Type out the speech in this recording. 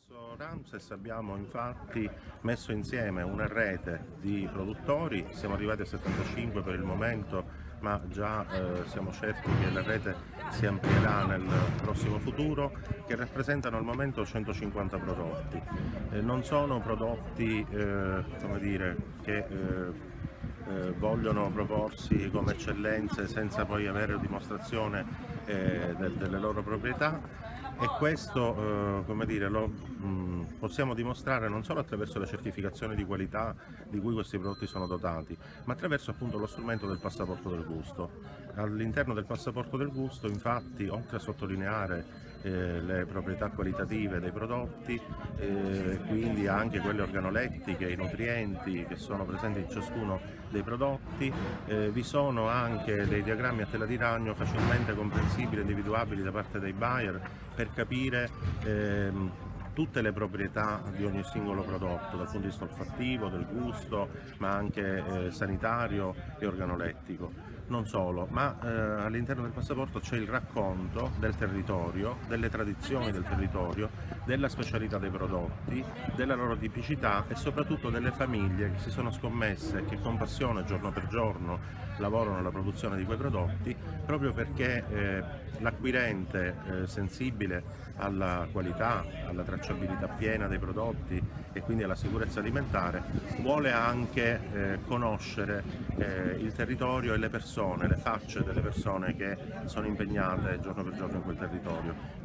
Ramses abbiamo infatti messo insieme una rete di produttori, siamo arrivati a 75 per il momento, ma già siamo certi che la rete si amplierà nel prossimo futuro, che rappresentano al momento 150 prodotti. Non sono prodotti come dire, che vogliono proporsi come eccellenze senza poi avere dimostrazione delle loro proprietà, e questo come dire, lo possiamo dimostrare non solo attraverso la certificazione di qualità di cui questi prodotti sono dotati, ma attraverso appunto lo strumento del passaporto del gusto. All'interno del passaporto del gusto, infatti, oltre a sottolineare le proprietà qualitative dei prodotti, quindi anche quelle organolettiche, i nutrienti che sono presenti in ciascuno dei prodotti, vi sono anche dei diagrammi a tela di ragno facilmente comprensibili e individuabili da parte dei buyer per capire tutte le proprietà di ogni singolo prodotto dal punto di vista olfattivo, del gusto, ma anche sanitario e organolettico. Non solo, ma all'interno del passaporto c'è il racconto del territorio, delle tradizioni del territorio, della specialità dei prodotti, della loro tipicità e soprattutto delle famiglie che si sono scommesse e che con passione giorno per giorno lavorano alla produzione di quei prodotti, proprio perché l'acquirente sensibile alla qualità, alla tracciabilità piena dei prodotti e quindi alla sicurezza alimentare, vuole anche conoscere il territorio e le persone, le facce delle persone che sono impegnate giorno per giorno in quel territorio.